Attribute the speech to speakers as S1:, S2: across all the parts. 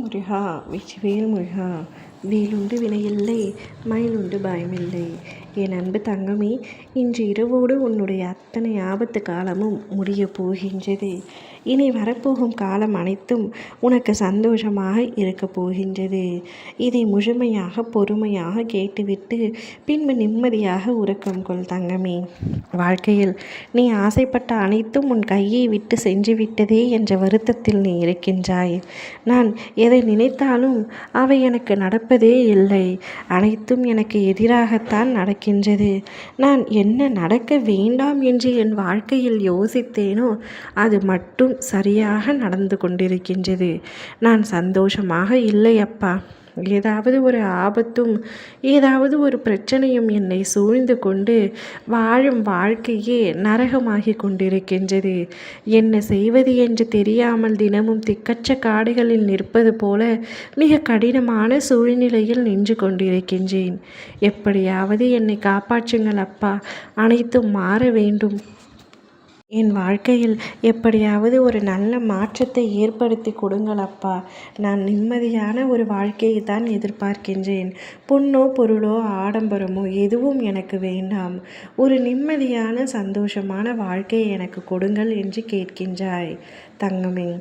S1: முருகா வெற்றிவேல் முருகா வேலுண்டு வினையில்லை மயிலுண்டு பயமில்லை. என் அன்பு தங்கமே, இன்று இரவோடு உன்னுடைய அத்தனை ஆபத்து காலமும் முடியப் போகின்றது. இனி வரப்போகும் காலம் அனைத்தும் உனக்கு சந்தோஷமாக இருக்கப் போகின்றது. இதை முழுமையாக பொறுமையாக கேட்டுவிட்டு பின்பு நிம்மதியாக உறக்கம் கொள் தங்கமே. வாழ்க்கையில் நீ ஆசைப்பட்ட அனைத்தும் உன் கையை விட்டு சென்று விட்டதே என்ற வருத்தத்தில் நீ இருக்கின்றாய். நான் எதை நினைத்தாலும் அவை எனக்கு நடப்பதே இல்லை. அனைத்தும் எனக்கு எதிராகத்தான் நடக்கின்றது. நான் என்ன நடக்க வேண்டாம் என்று என் வாழ்க்கையில் யோசித்தேனோ அது மட்டும் சரியாக நடந்து கொண்டிருக்கின்றது. நான் சந்தோஷமாக இல்லை அப்பா. ஏதாவது ஒரு ஆபத்தும் ஏதாவது ஒரு பிரச்சனையும் என்னை சூழ்ந்து கொண்டு வாழும் வாழ்க்கையே நரகமாகி கொண்டிருக்கின்றது. என்ன செய்வது என்று தெரியாமல் தினமும் திக்கற்ற காடுகளில் நிற்பது போல மிக கடினமான சூழ்நிலையில் நின்று கொண்டிருக்கின்றேன். எப்படியாவது என்னை காப்பாற்றுங்கள் அப்பா. அனைத்தும் மாற வேண்டும். என் வாழ்க்கையில் எப்படியாவது ஒரு நல்ல மாற்றத்தை ஏற்படுத்தி கொடுங்கள் அப்பா. நான் நிம்மதியான ஒரு வாழ்க்கையை தான் எதிர்பார்க்கின்றேன். பொன்னோ பொருளோ ஆடம்பரமோ எதுவும் எனக்கு வேண்டாம். ஒரு நிம்மதியான சந்தோஷமான வாழ்க்கையை எனக்கு கொடுங்கள் என்று கேட்கின்றாய் தங்கமே.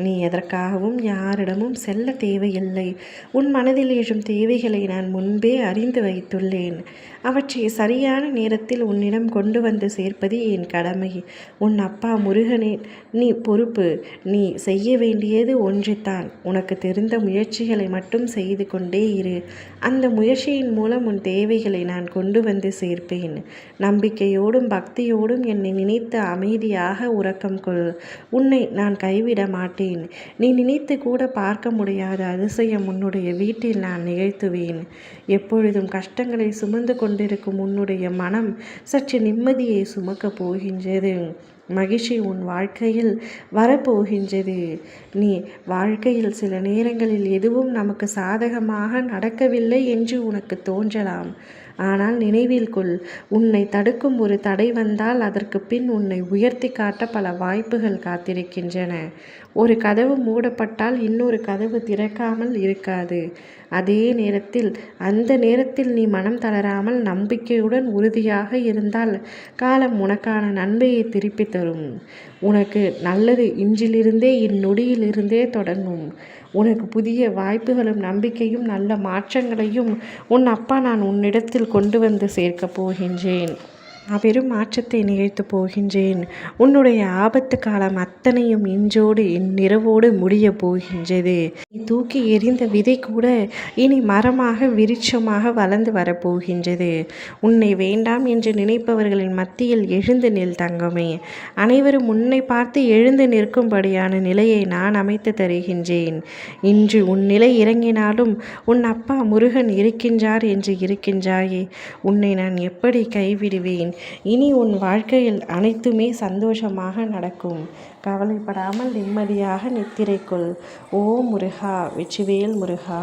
S1: நீ எதற்காகவும் யாரிடமும் செல்ல தேவையில்லை. உன் மனதில் எழும் தேவைகளை நான் முன்பே அறிந்து வைத்துள்ளேன். அவற்றை சரியான நேரத்தில் உன்னிடம் கொண்டு வந்து சேர்ப்பது என் கடமை. உன் அப்பா முருகனே, நீ பொறுப்பு. நீ செய்ய வேண்டியது ஒன்றுதான். உனக்கு தெரிந்த முயற்சிகளை மட்டும் செய்து கொண்டே இரு. அந்த முயற்சியின் மூலம் உன் தேவைகளை நான் கொண்டு வந்து சேர்ப்பேன். நம்பிக்கையோடும் பக்தியோடும் என்னை நினைத்து அமைதியாக உறக்கம் கொள். உன்னை நான் கைவிட மாட்டேன். நீ நினைத்து கூட பார்க்க முடியாத அதிசயம் உன்னுடைய வீட்டில் நான் நிகழ்த்துவேன். எப்பொழுதும் கஷ்டங்களை சுமந்து கொண்டிருக்கும் உன்னுடைய மனம் சற்று நிம்மதியை சுமக்கப் போகின்றது. மகிழ்ச்சி உன் வாழ்க்கையில் வரப்போகின்றது. நீ வாழ்க்கையில் சில நேரங்களில் எதுவும் நமக்கு சாதகமாக நடக்கவில்லை என்று உனக்கு தோன்றலாம். ஆனால் நினைவில் கொள், உன்னை தடுக்கும் ஒரு தடை வந்தால் அதற்கு பின் உன்னை உயர்த்தி காட்ட பல வாய்ப்புகள் காத்திருக்கின்றன. ஒரு கதவு மூடப்பட்டால் இன்னொரு கதவு திறக்காமல் இருக்காது. அந்த நேரத்தில் நீ மனம் தளராமல் நம்பிக்கையுடன் உறுதியாக இருந்தால் காலம் உனக்கான நன்மையை திருப்பி தரும். உனக்கு நல்லது இன்றிலிருந்தே இந்நொடியிலிருந்தே தொடங்கும். உனக்கு புதிய வாய்ப்புகளும் நம்பிக்கையும் நல்ல மாற்றங்களையும் உன் அப்பா நான் உன்னிடத்தில் கொண்டு வந்து சேர்க்கப் போகின்றேன். பெரும் மாற்றத்தை நிகழ்த்து போகின்றேன். உன்னுடைய ஆபத்து காலம் அத்தனையும் இன்றோடு இந்நிரவோடு முடிய போகின்றது. நீ தூக்கி எறிந்த விதை கூட இனி மரமாக விருட்சமாக வளர்ந்து வரப்போகின்றது. உன்னை வேண்டாம் என்று நினைப்பவர்களின் மத்தியில் எழுந்து நில் தங்கமே. அனைவரும் உன்னை பார்த்து எழுந்து நிற்கும்படியான நிலையை நான் அமைத்து தருகின்றேன். இன்று உன் நிலை இறங்கினாலும் உன் அப்பா முருகன் இருக்கின்றார் என்று இருக்கின்றாயே. உன்னை நான் எப்படி கைவிடுவேன்? இனி உன் வாழ்க்கையில் அனைத்துமே சந்தோஷமாக நடக்கும். கவலைப்படாமல் நிம்மதியாக நித்திரை கொள். ஓ முருகா வெற்றிவேல் முருகா.